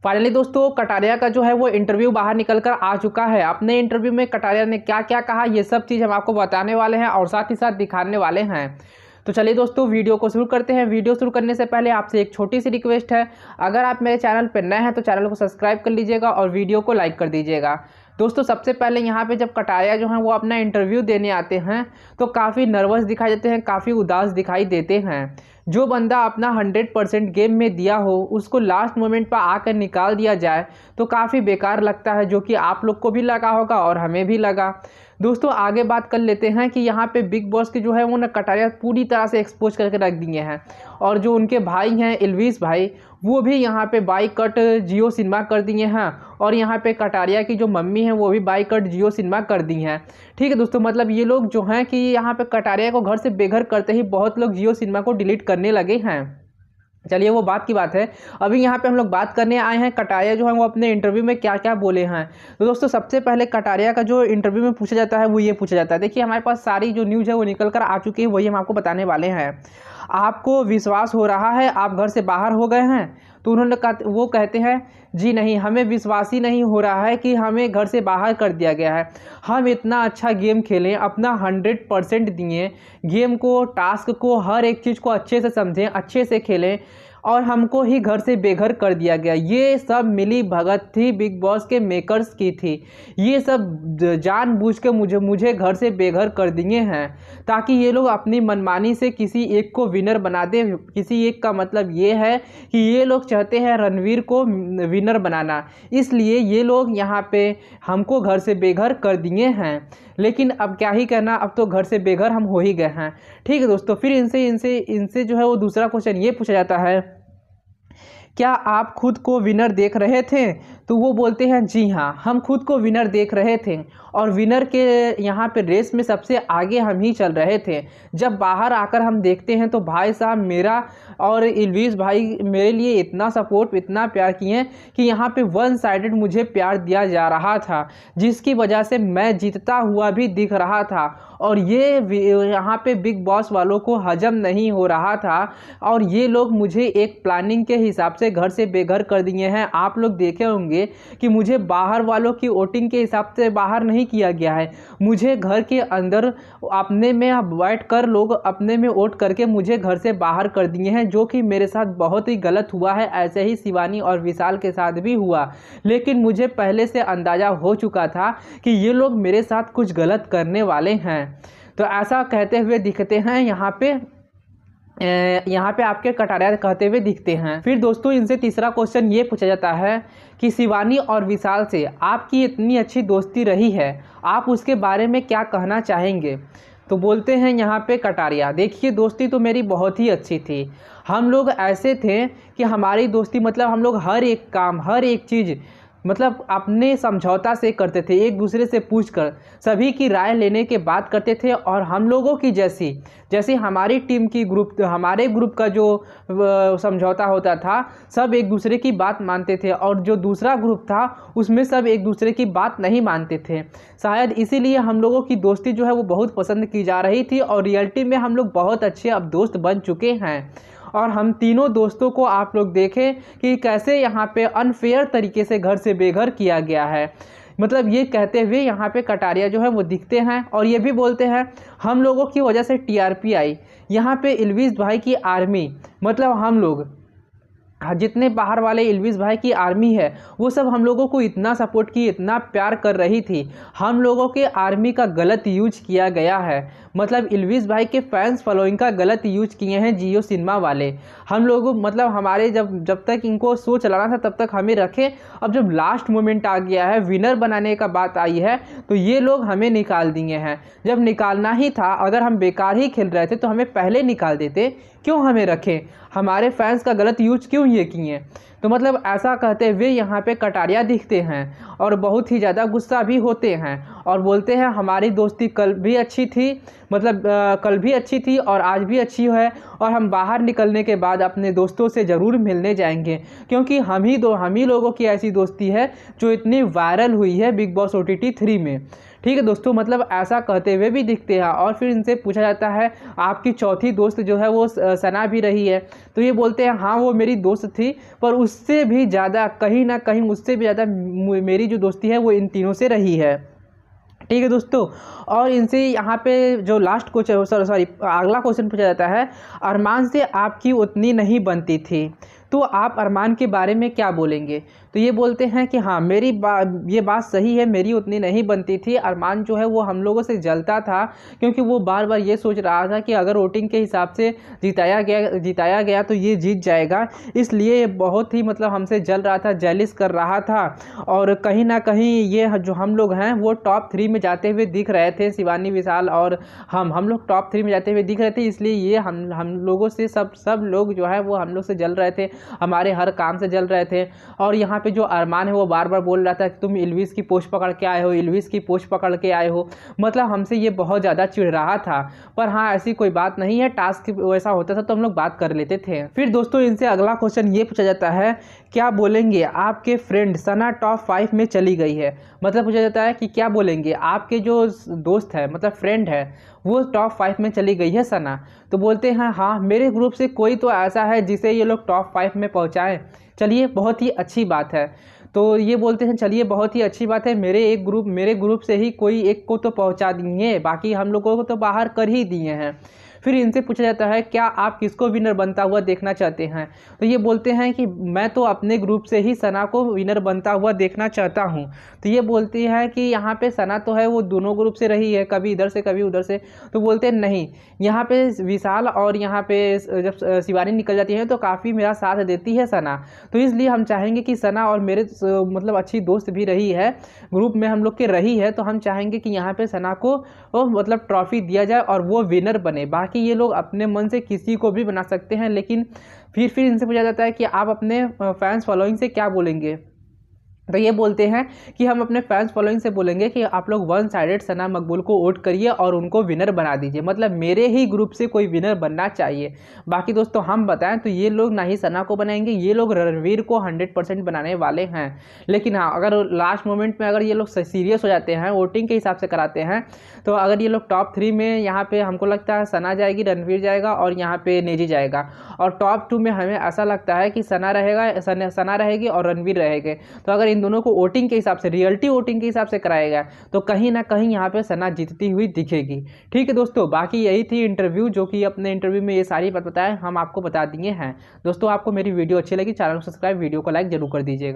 Finally दोस्तों कटारिया का जो है वो इंटरव्यू बाहर निकल कर आ चुका है। अपने इंटरव्यू में कटारिया ने क्या क्या कहा ये सब चीज़ हम आपको बताने वाले हैं और साथ ही साथ दिखाने वाले हैं। तो चलिए दोस्तों वीडियो को शुरू करते हैं। वीडियो शुरू करने से पहले आपसे एक छोटी सी रिक्वेस्ट है, अगर आप मेरे चैनल पर नए हैं तो चैनल को सब्सक्राइब कर लीजिएगा और वीडियो को लाइक कर दीजिएगा। दोस्तों सबसे पहले यहाँ पे जब कटारिया जो हैं वो अपना इंटरव्यू देने आते हैं तो काफ़ी नर्वस दिखाई देते हैं, काफ़ी उदास दिखाई देते हैं। जो बंदा अपना 100% गेम में दिया हो उसको लास्ट मोमेंट पर आकर निकाल दिया जाए तो काफ़ी बेकार लगता है, जो कि आप लोग को भी लगा होगा और हमें भी लगा। दोस्तों आगे बात कर लेते हैं कि यहाँ पे बिग बॉस की जो है वो ना कटारिया पूरी तरह से एक्सपोज करके रख दिए हैं और जो उनके भाई हैं इल्विस भाई वो भी यहाँ पे बाइकट जियो सिनेमा कर दिए हैं और यहाँ पे कटारिया की जो मम्मी है वो भी बाइकट जियो सिनेमा कर दी हैं। ठीक है दोस्तों, मतलब ये लोग जो हैं कि यहाँ पे कटारिया को घर से बेघर करते ही बहुत लोग जियो सिनेमा को डिलीट करने लगे हैं। चलिए वो बात की बात है। अभी यहाँ पे हम लोग बात करने आए हैं कटारिया जो है वो अपने इंटरव्यू में क्या क्या बोले हैं। तो दोस्तों सबसे पहले कटारिया का जो इंटरव्यू में पूछा जाता है वो ये पूछा जाता है, देखिए हमारे पास सारी जो न्यूज़ है वो निकल कर आ चुकी है, वही हम आपको बताने वाले हैं। आपको विश्वास हो रहा है आप घर से बाहर हो गए हैं? तो उन्होंने कहा, वो कहते हैं जी नहीं, हमें विश्वास ही नहीं हो रहा है कि हमें घर से बाहर कर दिया गया है। हम इतना अच्छा गेम खेलें, अपना 100% दिए, गेम को, टास्क को, हर एक चीज़ को अच्छे से समझें, अच्छे से खेलें और हमको ही घर से बेघर कर दिया गया। ये सब मिली भगत थी बिग बॉस के मेकर्स की थी। ये सब जानबूझ के मुझे घर से बेघर कर दिए हैं ताकि ये लोग अपनी मनमानी से किसी एक को विनर बना दे। किसी एक का मतलब ये है कि ये लोग चाहते हैं रणवीर को विनर बनाना, इसलिए ये लोग यहाँ पे हमको घर से बेघर कर दिए हैं। लेकिन अब क्या ही कहना, अब तो घर से बेघर हम हो ही गए हैं। ठीक है दोस्तों, फिर इनसे जो है वो दूसरा क्वेश्चन ये पूछा जाता है, क्या आप खुद को विनर देख रहे थे? तो वो बोलते हैं जी हाँ, हम खुद को विनर देख रहे थे और विनर के यहाँ पे रेस में सबसे आगे हम ही चल रहे थे। जब बाहर आकर हम देखते हैं तो भाई साहब मेरा और इल्विस भाई मेरे लिए इतना सपोर्ट, इतना प्यार किए हैं कि यहाँ पे वन साइडेड मुझे प्यार दिया जा रहा था, जिसकी वजह से मैं जीतता हुआ भी दिख रहा था और ये यहाँ पे बिग बॉस वालों को हजम नहीं हो रहा था और ये लोग मुझे एक प्लानिंग के हिसाब से घर से बेघर कर दिए हैं। आप लोग देखे होंगे कि मुझे बाहर वालों की वोटिंग के हिसाब से बाहर नहीं किया गया है, मुझे घर के अंदर अपने में बैठ कर लोग अपने में वोट करके मुझे घर से बाहर कर दिए हैं, जो कि मेरे साथ बहुत ही गलत हुआ है। ऐसे ही शिवानी और विशाल के साथ भी हुआ, लेकिन मुझे पहले से अंदाजा हो चुका था कि ये लोग मेरे साथ कुछ गलत करने वाले हैं। तो ऐसा कहते हुए दिखते हैं यहाँ पे आपके कटारिया कहते हुए दिखते हैं। फिर दोस्तों इनसे तीसरा क्वेश्चन ये पूछा जाता है कि शिवानी और विशाल से आपकी इतनी अच्छी दोस्ती रही है, आप उसके बारे में क्या कहना चाहेंगे? तो बोलते हैं यहाँ पे कटारिया, देखिए दोस्ती तो मेरी बहुत ही अच्छी थी। हम लोग ऐसे थे कि हमारी दोस्ती मतलब हम लोग हर एक काम, हर एक चीज़ मतलब अपने समझौता से करते थे, एक दूसरे से पूछकर सभी की राय लेने के बाद करते थे। और हम लोगों की जैसी हमारी टीम की हमारे ग्रुप का जो समझौता होता था, सब एक दूसरे की बात मानते थे और जो दूसरा ग्रुप था उसमें सब एक दूसरे की बात नहीं मानते थे। शायद इसीलिए हम लोगों की दोस्ती जो है वो बहुत पसंद की जा रही थी और रियलिटी में हम लोग बहुत अच्छे अब दोस्त बन चुके हैं। और हम तीनों दोस्तों को आप लोग देखें कि कैसे यहाँ पे अनफेयर तरीके से घर से बेघर किया गया है। मतलब ये कहते हुए यहाँ पे कटारिया जो है वो दिखते हैं और ये भी बोलते हैं हम लोगों की वजह से टीआरपी आई। यहाँ पे इल्विस भाई की आर्मी, मतलब हम लोग जितने बाहर वाले इल्विस भाई की आर्मी है वो सब हम लोगों को इतना सपोर्ट की, इतना प्यार कर रही थी। हम लोगों के आर्मी का गलत यूज किया गया है, मतलब इल्विस भाई के फैंस फॉलोइंग का गलत यूज किए हैं जियो सिनेमा वाले। हम लोग मतलब हमारे जब तक इनको शो चलाना था तब तक हमें रखे, अब जब लास्ट मोमेंट आ गया है, विनर बनाने का बात आई है, तो ये लोग हमें निकाल दिए हैं। जब निकालना ही था, अगर हम बेकार ही खेल रहे थे तो हमें पहले निकाल देते, क्यों हमें रखें? हमारे फैंस का गलत यूज क्यों ये किए? तो मतलब ऐसा कहते हुए यहाँ पे कटारिया दिखते हैं और बहुत ही ज़्यादा गुस्सा भी होते हैं और बोलते हैं हमारी दोस्ती कल भी अच्छी थी, मतलब कल भी अच्छी थी और आज भी अच्छी है और हम बाहर निकलने के बाद अपने दोस्तों से ज़रूर मिलने जाएंगे, क्योंकि हम ही लोगों की ऐसी दोस्ती है जो इतनी वायरल हुई है बिग बॉस OTT 3 में। ठीक है दोस्तों, मतलब ऐसा कहते हुए भी दिखते हैं। और फिर इनसे पूछा जाता है आपकी चौथी दोस्त जो है वो सना भी रही है, तो ये बोलते हैं हाँ वो मेरी दोस्त थी, पर उससे भी ज़्यादा कहीं ना कहीं उससे भी ज़्यादा मेरी जो दोस्ती है वो इन तीनों से रही है। ठीक है दोस्तों, और इनसे यहाँ पे जो लास्ट क्वेश्चन सॉरी अगला क्वेश्चन पूछा जाता है, अरमान से आपकी उतनी नहीं बनती थी, तो आप अरमान के बारे में क्या बोलेंगे? तो ये बोलते हैं कि हाँ ये बात सही है, मेरी उतनी नहीं बनती थी। अरमान जो है वो हम लोगों से जलता था, क्योंकि वो बार बार ये सोच रहा था कि अगर वोटिंग के हिसाब से जिताया गया तो ये जीत जाएगा, इसलिए ये बहुत ही मतलब हमसे जल रहा था, जेलिस कर रहा था। और कहीं ना कहीं ये जो हम लोग हैं वो टॉप 3 में जाते हुए दिख रहे थे, शिवानी, विशाल और हम लोग टॉप 3 में जाते हुए दिख रहे थे, इसलिए ये हम लोगों से सब लोग जो है वो हम लोग से जल रहे थे, हमारे हर काम से जल रहे थे। और यहाँ पे जो अरमान है वो बार बार बोल रहा था कि तुम इल्विस की पोस्ट पकड़ के आए हो, इल्विस की पोस्ट पकड़ के आए हो, मतलब हमसे ये बहुत ज़्यादा चिढ़ रहा था। पर हाँ ऐसी कोई बात नहीं है, टास्क वैसा होता था तो हम लोग बात कर लेते थे। फिर दोस्तों इनसे अगला क्वेश्चन ये पूछा जाता है, क्या बोलेंगे आपके फ्रेंड सना टॉप 5 में चली गई है? मतलब पूछा जाता है कि क्या बोलेंगे आपके जो दोस्त है मतलब फ्रेंड है वो टॉप 5 में चली गई है सना? तो बोलते हैं हाँ मेरे ग्रुप से कोई तो ऐसा है जिसे ये लोग टॉप 5 में पहुँचाएँ, चलिए बहुत ही अच्छी बात है। तो ये बोलते हैं चलिए बहुत ही अच्छी बात है, मेरे ग्रुप से ही कोई एक को तो पहुंचा दिए, बाकी हम लोगों को तो बाहर कर ही दिए हैं। फिर इनसे पूछा जाता है क्या आप किसको विनर बनता हुआ देखना चाहते हैं? तो ये बोलते हैं कि मैं तो अपने ग्रुप से ही सना को विनर बनता हुआ देखना चाहता हूं। तो ये बोलती है कि यहाँ पे सना तो है वो दोनों ग्रुप से रही है, कभी इधर से कभी उधर से। तो बोलते हैं नहीं, यहाँ पे विशाल और यहाँ पे जब शिवानी निकल जाती है तो काफ़ी मेरा साथ देती है सना, तो इसलिए हम चाहेंगे कि सना और मेरे मतलब अच्छी दोस्त भी रही है, ग्रुप में हम लोग के रही है, तो हम चाहेंगे कि यहाँ पे सना को मतलब ट्रॉफी दिया जाए और वो विनर बने। बाकी ये लोग अपने मन से किसी को भी बना सकते हैं, लेकिन फिर इनसे पूछा जाता है कि आप अपने फैंस फॉलोइंग से क्या बोलेंगे? तो ये बोलते हैं कि हम अपने फैंस फॉलोइंग से बोलेंगे कि आप लोग वन साइडेड सना मकबूल को वोट करिए और उनको विनर बना दीजिए, मतलब मेरे ही ग्रुप से कोई विनर बनना चाहिए। बाकी दोस्तों हम बताएं तो ये लोग ना ही सना को बनाएंगे, ये लोग रणवीर को 100% बनाने वाले हैं। लेकिन हाँ अगर लास्ट मोमेंट में अगर ये लोग सीरियस हो जाते हैं, वोटिंग के हिसाब से कराते हैं, तो अगर ये लोग टॉप 3 में यहाँ पे हमको लगता है सना जाएगी, रणवीर जाएगा और यहाँ पे नेजी जाएगा, और टॉप 2 में हमें ऐसा लगता है कि सना रहेगी और रणवीर रहेंगे। तो अगर इन दोनों को वोटिंग के हिसाब से, रियलिटी वोटिंग के हिसाब से कराएगा तो कहीं ना कहीं यहाँ पे सना जीतती हुई दिखेगी। ठीक है दोस्तों, बाकी यही थी इंटरव्यू, जो कि अपने इंटरव्यू में ये सारी बात बताएं हम आपको बता दिए हैं। दोस्तों आपको मेरी वीडियो अच्छी लगी, चैनल को सब्सक्राइब, वीडियो को लाइक जरूर कर दीजिएगा।